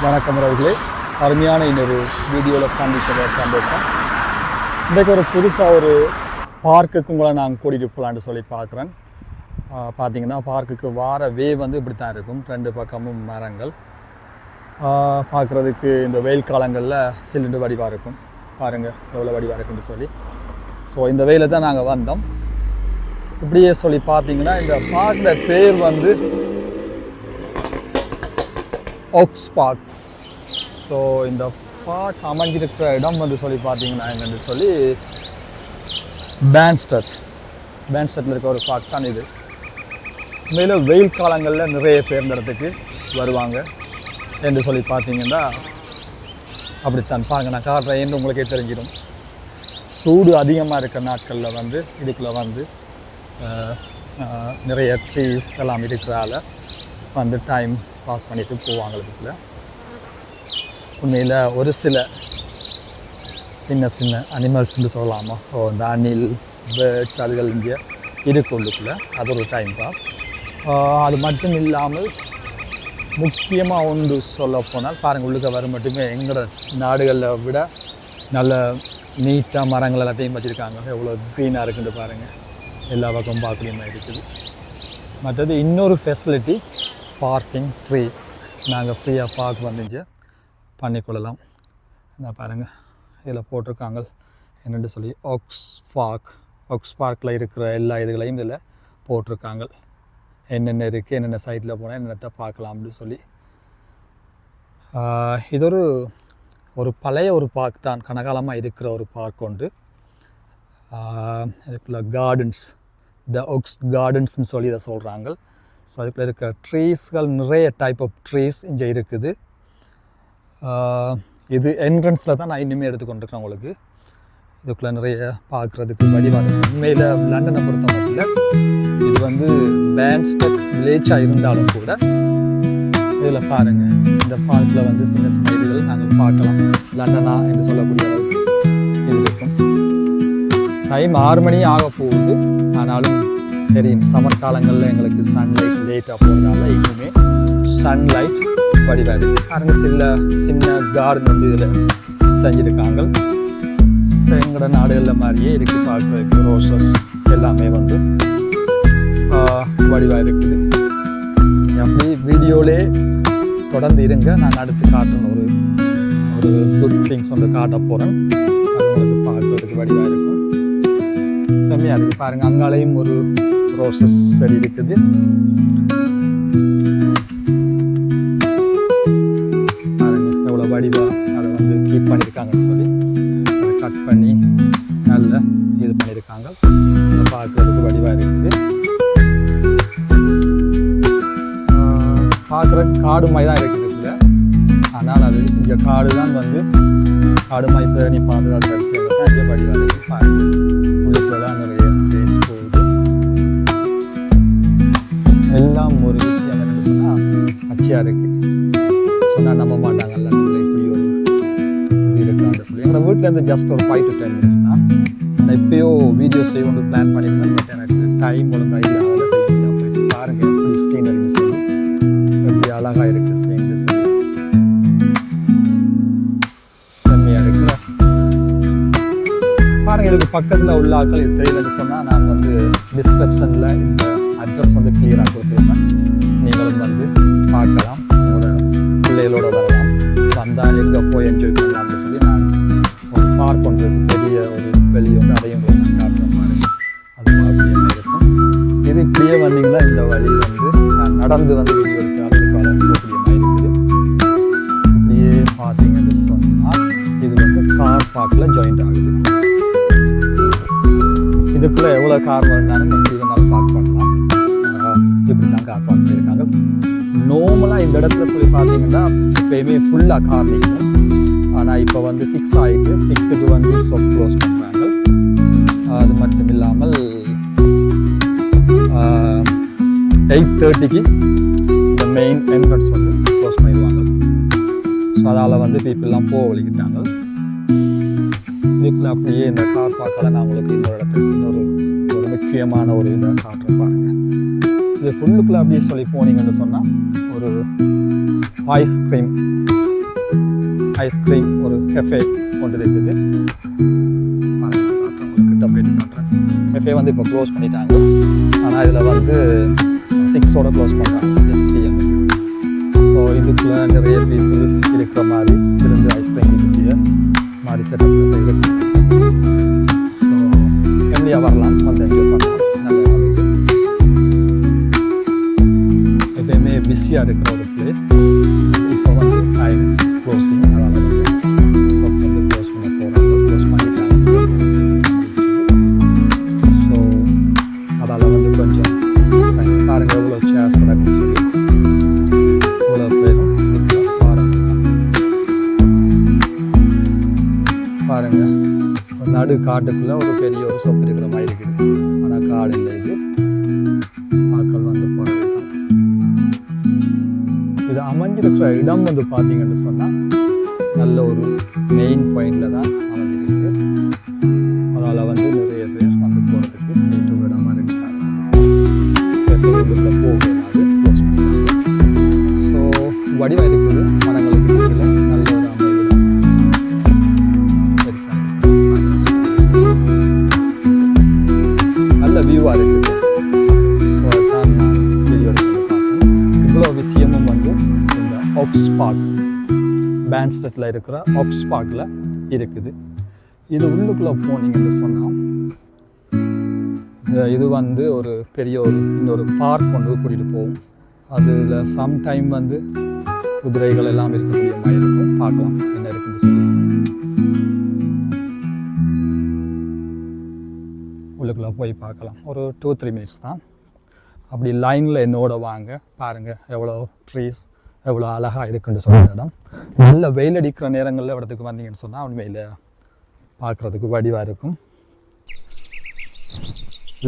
வணக்கம் அவர்களே, அருமையான இன்னொரு வீடியோவில் சந்திக்கிற சந்தோஷம். இன்றைக்கு ஒரு புதுசாக ஒரு பார்க்குக்கு உங்களை நான் கூட்டிகிட்டு போகலான்னு சொல்லி பார்க்குறேன். பார்த்தீங்கன்னா பார்க்குக்கு வார வே வந்து இப்படி தான் இருக்கும், ரெண்டு பக்கமும் மரங்கள். பார்க்குறதுக்கு இந்த வெயில் காலங்களில் சில்லுண்டு வடிவாக இருக்கும். பாருங்கள் எவ்வளோ வடிவாக இருக்குன்னு சொல்லி. ஸோ இந்த வெயிலில் தான் நாங்கள் வந்தோம். இப்படியே சொல்லி பார்த்தீங்கன்னா இந்த பார்க்கில் பேர் வந்து ஆக்ஸ் பார்க். ஸோ இந்த பார்க் அமைஞ்சிருக்கிற இடம் வந்து சொல்லி பார்த்தீங்கன்னா என்னென்னு சொல்லி பேன்ஸ்டட்டில் இருக்க ஒரு பார்க் தான் இது. மேலும் வெயில் காலங்களில் நிறைய பேர் இந்த இடத்துக்கு வருவாங்க என்று சொல்லி பார்த்தீங்கன்னா அப்படித்தான். பாருங்கள், நான் காட்டுறேன் உங்களுக்கே தெரிஞ்சிடும். சூடு அதிகமாக இருக்கிற நாட்களில் வந்து இதுக்குள்ளே வந்து நிறைய ட்ரீஸ் எல்லாம் இருக்கிறால வந்து டைம் பாஸ் பண்ணிட்டு போவாங்க. இதுக்குள்ள உண்மையில் ஒரு சில சின்ன சின்ன அனிமல்ஸ்ன்னு சொல்லலாமா, இந்த அணில், பேர்ட்ஸ் அதுகள் இங்கே இருக்குள்ளுக்குள்ள அது ஒரு டைம் பாஸ். அது மட்டும் இல்லாமல் முக்கியமாக ஒன்று சொல்ல போனால் பாருங்கள், உள்ளுக்க வர மட்டுமே எங்களோட நாடுகளில் விட நல்ல நீட்டாக மரங்கள் எல்லாத்தையும் வச்சுருக்காங்க. எவ்வளோ க்ரீனாக இருக்குன்னு பாருங்கள், எல்லா பக்கமும் பார்க்கக்கூடிய மாதிரி இருக்குது. மற்றது இன்னொரு ஃபெசிலிட்டி, பார்க்கிங் ஃப்ரீ. நாங்கள் ஃப்ரீயாக பார்க் வந்துச்சு பண்ணிக்கொள்ளலாம். நான் பாருங்கள் இதில் போட்டிருக்காங்க என்னென்னு சொல்லி ஆக்ஸ் பார்க்கில் இருக்கிற எல்லா இதுகளையும் இதில் போட்டிருக்காங்க. என்னென்ன இருக்குது, என்னென்ன சைட்டில் போனால் என்னென்னத்தை பார்க்கலாம் அப்படின்னு சொல்லி. இது ஒரு பழைய ஒரு பார்க் தான், கனகாலமாக இருக்கிற ஒரு பார்க் உண்டு. இதுக்குள்ள கார்டன்ஸ், த ஆக்ஸ் கார்டன்ஸ்னு சொல்லி இதை சொல்கிறாங்க. ஸோ அதுக்குள்ள இருக்கிற ட்ரீஸ்கள் நிறைய டைப் ஆஃப் ட்ரீஸ் இங்கே இருக்குது. இது என்ட்ரன்ஸில் தான் நான் இன்னுமே எடுத்துக்கொண்டிருக்கேன். உங்களுக்கு இதுக்குள்ளே நிறைய பார்க்குறதுக்கு வடிவாக உண்மையில் லண்டனை பொறுத்த மட்டும் இது வந்து பேன்ஸ்டட் வில்லேஜாக இருந்தாலும் கூட இதில் பாருங்கள், இந்த பார்க்கில் வந்து சின்ன சின்ன இதுகள் நாங்கள் பார்க்கலாம். லண்டனா என்று சொல்லக்கூடிய அளவுக்கு இது இருக்கும். டைம் 6 மணி ஆக போகுது. ஆனாலும் தெரியும், சம்மர் காலங்களில் எங்களுக்கு சன்லைட் லேட்டாக போகிறதால இன்னுமே சன்லைட் வடிவாது. பாருங்க, சின்ன கார்டன் வந்து இதில் செஞ்சுருக்காங்க. இப்போ எங்களோட நாடுகளில் மாதிரியே இருக்குது பார்க்குறதுக்கு. ரோசஸ் எல்லாமே வந்து வடிவாக இருக்குது. அப்படி வீடியோவிலே தொடர்ந்து இருங்க, நான் அடுத்து காட்டுறேன். ஒரு குட் திங்ஸ் வந்து காட்ட போகிறேன். அது உங்களுக்கு பார்க்குறதுக்கு வடிவாக இருக்கும், செம்மையாக இருக்குது. பாருங்கள், அங்காலையும் ஒரு ரோசஸ் செடி இருக்குது. பாருங்கள் எவ்வளோ வடிவாக அதை வந்து கீப் பண்ணியிருக்காங்கன்னு சொல்லி அதை கட் பண்ணி நல்ல இது பண்ணியிருக்காங்க. அதை பார்க்குறதுக்கு வடிவாக இருக்குது. பார்க்குறதுக்கு காடு மாதிரி தான் இருக்குது இல்லை, ஆனால் அது இந்த காடு தான் வந்து காடு மாதிரி பேணி பாதுகாக்கிற விஷயங்கள் தான் இங்கே வடிவாக இருக்குது. பாருங்கள், உள்ளுக்குள்ளெல்லாம் நிறைய டேஸ் போகுது. எல்லாம் ஒரு விஷயம் என்னென்னு சொன்னால் பச்சையாக இருக்குது. சொன்னால் நம்ப மாட்டாங்கல்ல, இப்படி ஒரு இது இருக்கான்னு சொல்லி. எங்களோட வீட்டிலேருந்து ஜஸ்ட் ஒரு 5 to 10 minutes தான். நான் இப்போயோ வீடியோ செய்யணும்னு பிளான் பண்ணியிருந்தேன். பட் எனக்கு டைம் ஒழுங்காக இல்லை, அதெல்லாம் செய்ய முடியாமல் போயிட்டு. பாருங்கள் எப்படி சீனரின்னு சொல்லி, எப்படி அழகாக இருக்குது சீனரி சொல்லி. செம்மையாக இருக்குல்ல. பாருங்கள், இதுக்கு பக்கத்தில் உள்ள ஆட்கள் இது தெரியலன்னு சொன்னால் நான் வந்து டிஸ்கிரிப்ஷனில் இந்த அட்ரஸ் வந்து கிளியராக கொடுத்துருப்பேன். நீங்களும் வந்து பார்க்கலாம், உங்களோட பிள்ளைகளோட வரலாம், வந்தால் எங்கே போய் என்ஜாய் பண்ணலாம் அப்படின்னு சொல்லி நான் ஒரு பார்க் ஒன்று பெரிய ஒரு வெளியே வந்து அதையும் நான் காட்டுற மாதிரி அது பார்க்கக்கூடிய இருக்கும். இது இப்படியே வந்தீங்கன்னா இந்த வழி வந்து நான் நடந்து வந்து வீடியோ எடுத்தாலும் இது போகக்கூடிய மாதிரி இருக்குது. இப்படியே பார்த்தீங்கன்னு சொன்னால் இது வந்து கார் பார்க்கில் ஜாயிண்ட் ஆகுது. இதுக்குள்ளே எவ்வளோ கார் வேணாலும் எப்படி வேணாலும் பார்க் பண்ணலாம். இப்படி தான் கார் பார்க் பண்ணியிருக்காங்க. நார்மலாக இந்த இடத்துல சொல்லி பார்த்தீங்கன்னா எப்பயுமே ஃபுல்லாக கார் நிற்கும். ஆனால் இப்போ வந்து 6 ஆகிட்டு 6க்கு வந்து க்ளோஸ் பண்ணுறாங்க. அது மட்டும் இல்லாமல் 8:30க்கு இந்த மெயின் என்ட்ரன்ஸ் வந்து க்ளோஸ் பண்ணிடுவாங்க. ஸோ அதால் வந்து பீப்புளெலாம் போக வலிக்கிட்டாங்க. இதுக்குள்ளே அப்படியே இந்த கார் பார்க்கல நான் உங்களுக்கு இன்னொரு இடத்துக்கு ஒரு முக்கியமான ஒரு இதை காட்டுறேன். பாருங்கள், இது ஃபுல்லுக்குள்ளே அப்படியே சொல்லி போனீங்கன்னு சொன்னால் ஒரு ஐஸ்கிரீம் ஐஸ்கிரீம் ஒரு கெஃபே கொண்டு இருக்குது. கிட்ட போயிட்டு காட்டுறேன். கெஃபே வந்து இப்போ க்ளோஸ் பண்ணிட்டாங்க. ஆனால் இதில் வந்து 6ஓட க்ளோஸ் பண்ணுறாங்க, 6 PM. ஸோ இதுக்குள்ளே நிறைய பீப்புள் இருக்கிற மாதிரி இருந்து ஐஸ்கிரீம் குடிக்கிற மாதிரி செட்டப்பில் செய்கிறது. ஸோ ஃபேமிலியாக வரலாம், வந்து என்ஜாய் பண்ணலாம். நல்லா இருக்குது. எப்பயுமே பிஸியாக இருக்கிற ஒரு பிளேஸ். இப்போ வந்து டைம் க்ளோசிங், அதனால் வந்து ஷாப் வந்து க்ளோஸ் பண்ண போகிறாங்க, க்ளோஸ் பண்ணிட்டாங்க. ஸோ அதால் வந்து கொஞ்சம் பாருங்கள் எவ்வளோ சேர்ஸ் கிடக்குன்னு சொல்லி இவ்வளோ பேரும் பாருங்கள். நடு காட்டுக்குள்ளே ஒரு பெரிய ஒரு ஷாப் இருக்கிற மாதிரி இருக்குது. ஆனால் காடு இல்லை, இது ஆட்கள் வந்து போகிறது தான். இது அமைஞ்சிருக்கிற இடம் வந்து பார்த்தீங்கன்னு சொன்னால் நல்ல ஒரு மெயின் பாயிண்டில் தான் அமைஞ்சிருக்கு. அதால் வந்து நிறைய பேர் வந்து போகிறதுக்கு நீட்டு விடாமல் இருக்காங்க. போகலாது க்ளோஸ் பண்ணிட்டாங்க. ஸோ வடிவாக இருக்குது, மரங்களுக்கு கீழே நல்ல ஒரு அமைவு பெருசாக நல்ல வியூவாக இருக்குது. ஸோ அதுதான் நான் வீடியோ எடுத்து பார்த்தேன். இவ்வளோ விஷயமும் வந்து இந்த ஆக்ஸ் பார்க், பேண்ட்ஸ்டெட்டில் இருக்கிற ஆக்ஸ் பார்க்கில் இருக்குது. இது உள்ளுக்குள்ளே போனீங்கன்னு சொன்னால் இது வந்து ஒரு பெரிய ஒரு இன்னொரு பார்க் கொண்டு கூட்டிகிட்டு போகும். அதில் சம்டைம் வந்து குதிரைகள் எல்லாம் இருக்கக்கூடிய மாதிரி இருக்கும். பார்க்கலாம் என்ன இருக்குன்னு சொல்லி. உள்ளுக்குள்ளே போய் பார்க்கலாம். ஒரு 2-3 மினிட்ஸ் தான். அப்படி லைனில் என்னோட வாங்க, பாருங்கள் எவ்வளோ ட்ரீஸ் எவ்வளோ அழகாக இருக்குன்னு சொல்கிற இடம். நல்ல வெயில் அடிக்கிற நேரங்களில் இடத்துக்கு வந்தீங்கன்னு சொன்னால் உண்மையில் பார்க்குறதுக்கு வடிவாக இருக்கும்.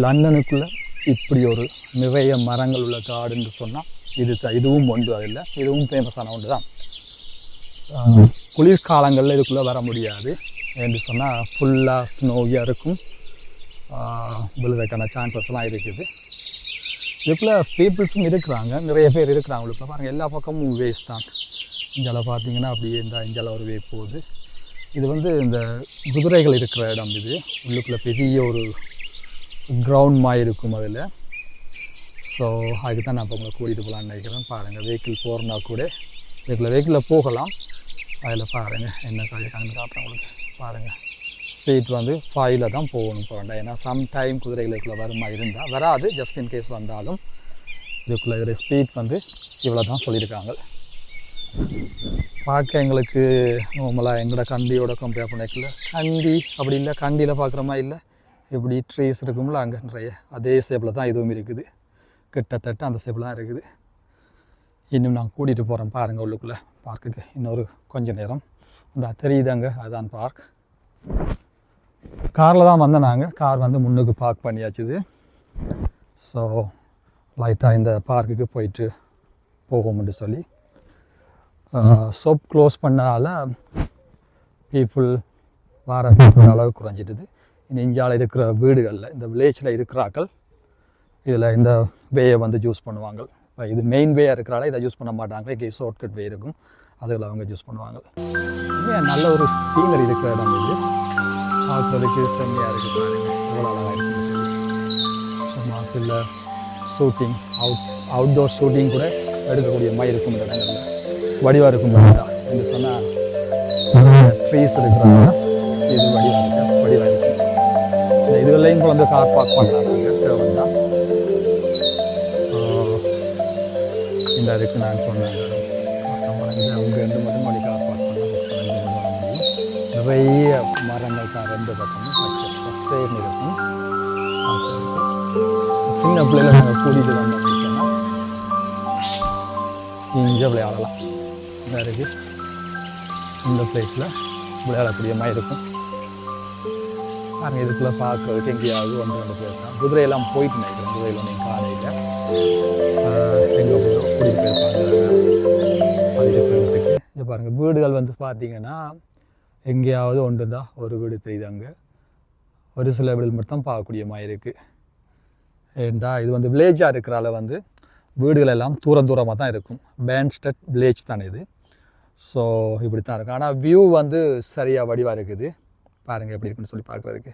லண்டனுக்குள்ளே இப்படி ஒரு நிறைய மரங்கள் உள்ள காடுன்னு சொன்னால் இதுவும் ஒன்று. அதில் இதுவும் ஃபேமஸான ஒன்று தான். குளிர்காலங்களில் இதுக்குள்ளே வர முடியாது என்று சொன்னால் ஃபுல்லாக ஸ்னோவியாக இருக்கும், விழுறதுக்கான சான்சஸ்லாம் இருக்குது. இதுக்குள்ளே பீப்புள்ஸும் இருக்கிறாங்க, நிறைய பேர் இருக்கிறாங்க. உள்ளுக்குள்ள பாருங்கள், எல்லா பக்கமும் வேஸ் தான். இஞ்சால பார்த்தீங்கன்னா அப்படியே இந்த இஞ்சால ஒரு வே போகுது. இது வந்து இந்த குதிரைகள் இருக்கிற இடம். இது உள்ளுக்குள்ளே பெரிய ஒரு கிரவுண்ட் மாதிரி இருக்கும் அதில். ஸோ அதுக்கு தான் நான் இப்போ உங்களை கூட்டிகிட்டு போகலான்னு நினைக்கிறேன். பாருங்கள், வெஹிக்கிள் போகிறனா கூட வெஹிக்கிளில் போகலாம். அதில் பாருங்கள் என்ன காட்டியிருக்காங்கன்னு காட்டுறேன் உங்களுக்கு. பாருங்கள், ஸ்பீட் வந்து 5ல் தான் போகணும் போக வேண்டாம். ஏன்னா சம்டைம் குதிரைகளுக்குள்ளே வருமா இருந்தால் வராது, ஜஸ்ட் இன் கேஸ் வந்தாலும் இதுக்குள்ளே இதில் ஸ்பீட் வந்து இவ்வளோ தான் சொல்லியிருக்காங்க. பார்க்க எங்களுக்கு நார்மலாக எங்களோட கண்டியோட கம்பேர் பண்ணிக்கல. கண்டி அப்படி இல்லை, கண்டியில் பார்க்குற மாதிரி இல்லை. இப்படி ட்ரீஸ் இருக்கும்ல அங்கே நிறைய, அதே ஷேப்பில் தான் இதுவும் இருக்குது. கிட்டத்தட்ட அந்த ஷேப்பில் தான் இருக்குது. இன்னும் நான் கூட்டிகிட்டு போகிறேன் பாருங்கள் உள்ளுக்குள்ளே பார்க்குக்கு. இன்னொரு கொஞ்சம் நேரம் இந்த தெரியுதாங்க, அதுதான் பார்க். காரில் தான் வந்தேன் நாங்கள். கார் வந்து முன்னுக்கு பார்க் பண்ணியாச்சுது. ஸோ லைட்டாக இந்த பார்க்குக்கு போயிட்டு போகும்னு சொல்லி ஷாப் க்ளோஸ் பண்ணால பீப்புள் வார பீப்புள் அளவு குறைஞ்சிட்டுது. இந்தியாவில் இருக்கிற வீடுகளில் இந்த வில்லேஜில் இருக்கிறாக்கள் இதில் இந்த வேயை வந்து யூஸ் பண்ணுவாங்க. இது மெயின் வேயாக இருக்கிறால இதை யூஸ் பண்ண மாட்டாங்க. இங்கே ஷார்ட்கட் வே இருக்கும், அதில் அவங்க யூஸ் பண்ணுவாங்க. இன்னும் நல்ல ஒரு சீனரி இருக்கிற இடம் இது. பார்க்குறதுக்கு செம்மையாக இருக்குது. பாருங்கள் எவ்வளோ அழகாக இருக்குன்னு சொல்லி. மாசில் ஷூட்டிங் அவுட்டோர் ஷூட்டிங் கூட எடுக்கக்கூடிய மாதிரி இருக்கும் இந்த இடங்களில். வடிவாக இருக்கும் தான் என்று சொன்னால் ட்ரீஸ் இருக்கிறாங்க. இது வடிவாக இருக்கும். இந்த இதுகளையும் வந்து கார் பார்க் பண்ணுறாங்க தேவைன்னா. இந்த அதுக்கு நான் சொன்னேன் அவங்க 2 மட்டும் மணி கார் பார்க் பண்ணால் நிறைய மரங்கள் தான் 2 பக்கமும் பச்சைன்னு இருக்கும். சின்ன பிள்ளைகளை நாங்கள் கூட்டிகிட்டு வந்தோம் அப்படின்னா இங்கே விளையாடலாம். இந்த இருக்குது இந்த பிளேஸில் விளையாடக்கூடிய மாதிரி இருக்கும். நாங்கள் இதுக்குள்ளே பார்க்குறதுக்கு எங்கேயாவது 1-2 பேர் தான். குதிரையெல்லாம் போயிட்டு நினைக்கிறேன். குதிரையில் நீங்கள் காலையில் எங்கே கூட்டிகிட்டு போயிருப்பாங்க அது இருக்கிறதுக்கு. இங்கே பாருங்கள், வீடுகள் வந்து பார்த்தீங்கன்னா எங்கேயாவது ஒன்று தான் ஒரு வீடு தெரியுது. அங்கே ஒரு சில வீடுகள் மட்டும் பார்க்கக்கூடிய மாதிரி இருக்குது. ஏண்டா இது வந்து வில்லேஜாக இருக்கிறால வந்து வீடுகள் எல்லாம் தூரமாக தான் இருக்கும். பேண்ட்ஸ்டட் வில்லேஜ் தானே இது. ஸோ இப்படி தான் இருக்கும். ஆனால் வியூ வந்து சரியாக வடிவாக இருக்குது. பாருங்கள் எப்படி இருக்குன்னு சொல்லி பார்க்குறதுக்கு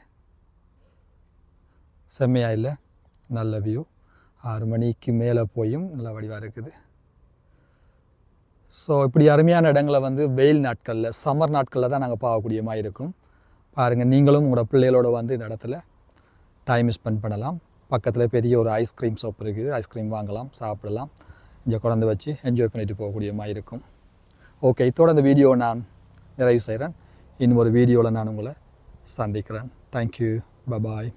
செம்மையாக இல்லை, நல்ல வியூ. 6 மணிக்கு மேலே போயும் நல்ல வடிவாக இருக்குது. ஸோ இப்படி அருமையான இடங்களை வந்து வெயில் நாட்களில், சம்மர் நாட்களில் தான் நாங்கள் பார்க்கக்கூடிய மாதிரி இருக்கும். பாருங்கள், நீங்களும் உங்களோட பிள்ளைகளோட வந்து இந்த இடத்துல டைம் ஸ்பெண்ட் பண்ணலாம். பக்கத்தில் பெரிய ஒரு ஐஸ்கிரீம் ஷாப் இருக்குது, ஐஸ்கிரீம் வாங்கலாம், சாப்பிடலாம், இங்கே குழந்தை வச்சு என்ஜாய் பண்ணிட்டு போகக்கூடிய மாதிரி இருக்கும். ஓகே, இதோட இந்த வீடியோ நான் நிறைவு செய்கிறேன். இன்னும் ஒரு வீடியோவில் நான் உங்களை சந்திக்கிறேன். Thank you, bye bye.